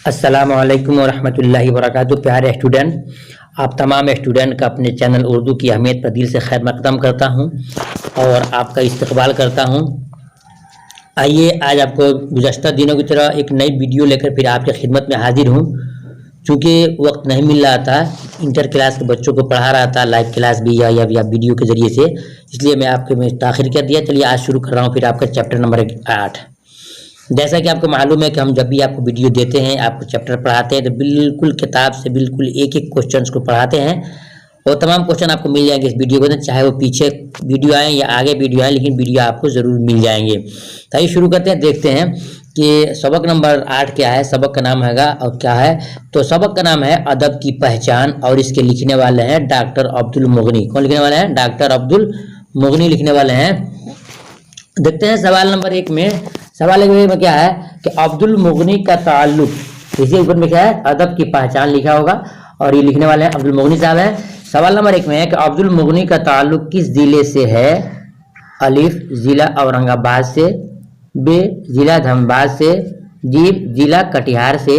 अस्सलामुअलैकुम वरहमतुल्लाहि वबरकातुहू। प्यारे स्टूडेंट, आप तमाम स्टूडेंट का अपने चैनल उर्दू की अहमियत पर दिल से खैर मकदम करता हूं और आपका इस्तकबाल करता हूं। आइए आज आपको गुज़श्ता दिनों की तरह एक नई वीडियो लेकर फिर आपकी खिदमत में हाजिर हूं। चूँकि वक्त नहीं मिल रहा था, इंटर क्लास के बच्चों को पढ़ा रहा था, लाइव क्लास भी या वीडियो के ज़रिए से, इसलिए मैं आपके में ताख़िर कर दिया। चलिए आज शुरू कर रहा हूँ फिर आपका चैप्टर नंबर 8। जैसा कि आपको मालूम है कि हम जब भी आपको वीडियो देते हैं, आपको चैप्टर पढ़ाते हैं, तो बिल्कुल किताब से बिल्कुल एक एक क्वेश्चंस को पढ़ाते हैं और तमाम क्वेश्चन आपको मिल जाएंगे इस वीडियो को, चाहे वो पीछे वीडियो आए या आगे वीडियो आए, लेकिन वीडियो आपको ज़रूर मिल जाएंगे। तो आइए शुरू करते हैं, देखते हैं कि सबक नंबर 8 क्या है। सबक का नाम हैगा और क्या है, तो सबक का नाम है अदब की पहचान और इसके लिखने वाले हैं डॉक्टर अब्दुल मुगनी। कौन लिखने वाले हैं? डॉक्टर अब्दुल मुगनी लिखने वाले हैं। देखते हैं सवाल नंबर 1 में। सवाल में क्या है कि अब्दुल मुगनी का ताल्लुक, इसी ऊपर में क्या है, अदब की पहचान लिखा होगा और ये लिखने वाले हैं अब्दुल मुगनी साहब हैं। सवाल नंबर 1 में है कि अब्दुल मुगनी का ताल्लुक किस जिले से है? अलिफ जिला औरंगाबाद से, बे जिला धनबाद से, जीब जिला कटिहार से,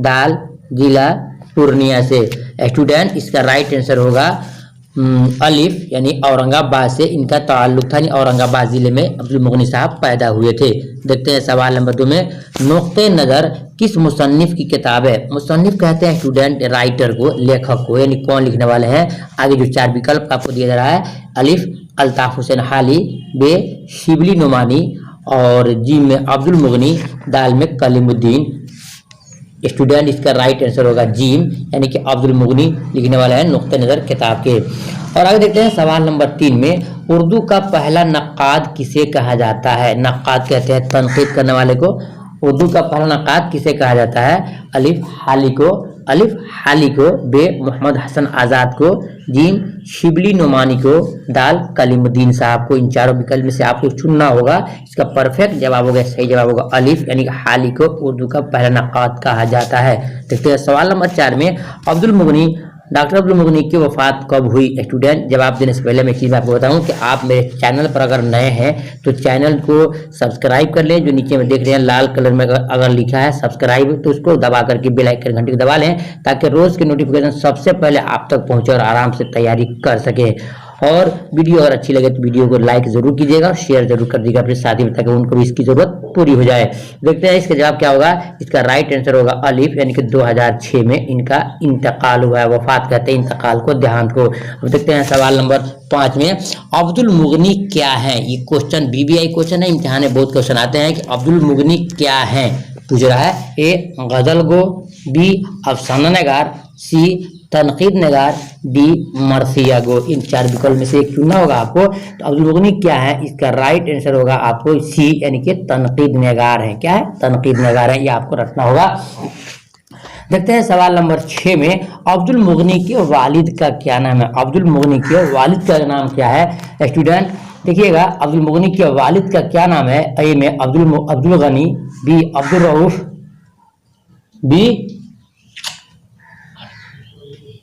दाल जिला पूर्णिया से। स्टूडेंट, इसका राइट आंसर होगा अलिफ यानी औरंगाबाद से इनका ताल्लुक था, यानी औरंगाबाद जिले में अब्दुल मुगनी साहब पैदा हुए थे। देखते हैं सवाल नंबर 2 में, नुक्ते नज़र किस मुसन्निफ की किताब है? मुसन्निफ कहते हैं स्टूडेंट राइटर को, लेखक को, यानी कौन लिखने वाले हैं। आगे जो 4 विकल्प आपको दिया जा रहा है, अलिफ अल्ताफ हुसैन हाली, बे शिबली नुमानी और जी में अब्दुल मुगनी, दाल में कलीमुद्दीन। स्टूडेंट, इसका राइट आंसर होगा जीम, यानी कि अब्दुल मुगनी लिखने वाला है नुक्ते नज़र किताब के। और आगे देखते हैं सवाल नंबर 3 में, उर्दू का पहला नक्काद किसे कहा जाता है? नक्काद कहते हैं तनकीद करने वाले को। उर्दू का पहला नक्काद किसे कहा जाता है? अलिफ हाली को, अलिफ हाली को, बे मोहम्मद हसन आज़ाद को, जीम शिबली नुमानी को, दाल कलीमुद्दीन साहब को। इन चारों विकल्प में से आपको चुनना होगा। इसका परफेक्ट जवाब होगा, सही जवाब होगा अलिफ, यानी कि हाली को उर्दू का पहला नक्काद कहा जाता है। देखते हैं सवाल नंबर 4 में, अब्दुल मुगनी, डॉक्टर अब्दुल मुगनी की वफ़ात कब हुई? स्टूडेंट, जवाब देने से पहले मैं एक चीज़ आपको बताऊं कि आप मेरे चैनल पर अगर नए हैं तो चैनल को सब्सक्राइब कर लें। जो नीचे में देख रहे हैं लाल कलर में अगर लिखा है सब्सक्राइब, तो उसको दबा करके बेल आइकन घंटी को दबा लें, ताकि रोज़ की नोटिफिकेशन सबसे पहले आप तक पहुँचे और आराम से तैयारी कर सकें। और वीडियो अगर अच्छी लगे तो वीडियो को लाइक जरूर कीजिएगा और शेयर जरूर कर दीजिएगा अपने साथी में, ताकि उनको भी इसकी जरूरत पूरी हो जाए। देखते हैं इसका जवाब क्या होगा। इसका राइट आंसर होगा अलिफ, यानी कि 2006 में इनका इंतकाल हुआ है। वफात कहते हैं इंतकाल को, देहांत को। अब देखते हैं सवाल नंबर 5 में, अब्दुल मुगनी क्या है? ये क्वेश्चन BBI क्वेश्चन है, इम्तिहान में बहुत क्वेश्चन आते हैं कि अब्दुल मुगनी क्या है, पूछ रहा है। ए गजल गो, बी अफसाना नगार, सी तनकीद नगार, डी मरसिया गो। इन 4 विकल्प में से एक चुनना होगा आपको। तो अब्दुल मुगनी क्या है? इसका राइट आंसर होगा आपको सी, यानी कि तनकीद नगार है। क्या है? तनकीद नगार है, ये आपको रखना होगा। देखते हैं सवाल नंबर 6 में, अब्दुल मुगनी के वालिद का क्या नाम है? अब्दुल मुगनी के वालिद का नाम क्या है? स्टूडेंट देखिएगा, अब्दुल मुगनी के वालिद का क्या नाम है? ए में अब्दुल गनी, बी अब्दुल रऊफ, बी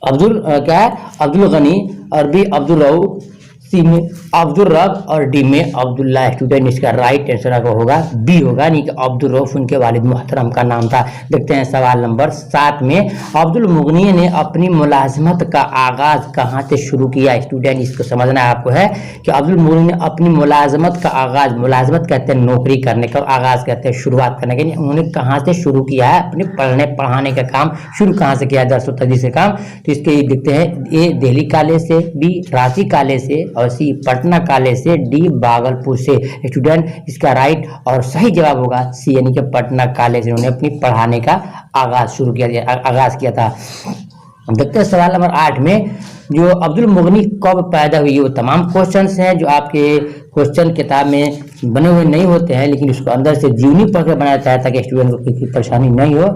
क्या है, अब्दुल गनी, और बी अब्दुल रऊफ, सी में अब्दुल रब और डी में अब्दुल्ला। स्टूडेंट, इसका राइट आंसर होगा बी होगा, नहीं कि अब्दुल रऊफ उनके वालिद मुहतरम का नाम था। देखते हैं सवाल नंबर 7 में, अब्दुल मुगनी ने अपनी मुलाजमत का आगाज कहाँ से शुरू किया? स्टूडेंट, इसको समझना है आपको है कि अब्दुल मुगनी ने अपनी मुलाजमत का आगाज, मुलाजमत कहते हैं नौकरी करने का और आगाज कहते हैं शुरुआत करने का, उन्होंने कहाँ से शुरू किया है अपने पढ़ने पढ़ाने का काम? शुरू कहाँ से किया? दर्स व तदरीस से काम। तो इसके देखते हैं, ए दिल्ली कॉलेज से, बी रांची कॉलेज से और सी पटना कॉलेज से, डी भागलपुर से। स्टूडेंट, इसका राइट और सही जवाब होगा सी, यानी कि पटना कॉलेज से उन्होंने अपनी पढ़ाने का आगाज शुरू किया, आगाज किया था। देखते हैं सवाल नंबर 8 में, जो अब्दुल मुगनी कब पैदा हुई? वो तमाम क्वेश्चंस हैं जो आपके क्वेश्चन किताब में बने हुए नहीं होते हैं, लेकिन उसको अंदर से जीवनी पढ़ कर बनाया जाता है ताकि स्टूडेंट को किसी परेशानी नहीं हो।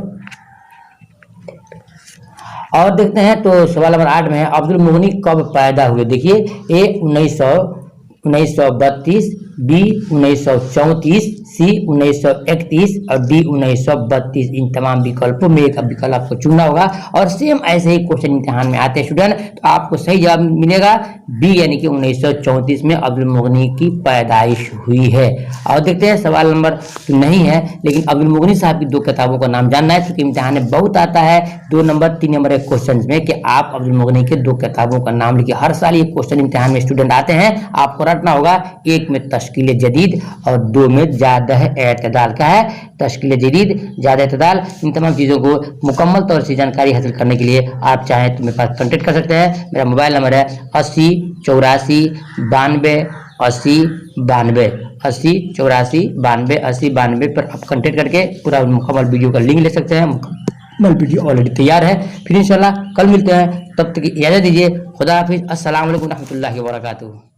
और देखते हैं तो सवाल नंबर 8 में है, अब्दुल मुगनी कब पैदा हुए? देखिए, ए 1932, बी 1934, सी 1931 और डी 1932। इन तमाम विकल्पों में एक विकल्प आपको चुनना होगा और सेम ऐसे ही क्वेश्चन इम्तिहान में आते हैं स्टूडेंट। तो आपको सही जवाब मिलेगा बी यानी कि 1934 में अब्दुल मुगनी की पैदाइश हुई है। और देखते हैं सवाल नंबर तो नहीं है, लेकिन अब्दुल मुगनी साहब की 2 किताबों का नाम जानना है, क्योंकि इम्तिहान में बहुत आता है 2 नंबर 3 नंबर के क्वेश्चन में कि आप अब्दुल मुगनी के 2 किताबों का नाम लिखिए। हर साल ये क्वेश्चन इम्तिहान में स्टूडेंट आते हैं, आपको रटना होगा। 1 में तश्कील जदीद और 2 में ज़्यादा एतदाल। क्या है? तश्कील जदीद, ज़्यादा एतदाल। इन तमाम चीज़ों को मुकम्मल तौर से जानकारी हासिल करने के लिए आप चाहें तो मेरे पास कॉन्टेक्ट कर सकते हैं। मेरा मोबाइल नंबर है 80 84 92 80 92 80 84 92 80 92 पर आप कॉन्टेक्ट करके पूरा मुकम्मल वीडियो का लिंक ले सकते हैं। मुकम्मल वीडियो ऑलरेडी तैयार है। फिर इंशाल्लाह कल मिलते हैं, तब तक की इजाज़त दीजिए। खुदा हाफिज़। अस्सलाम वालेकुम रहमतुल्लाहि व बरकातुहू।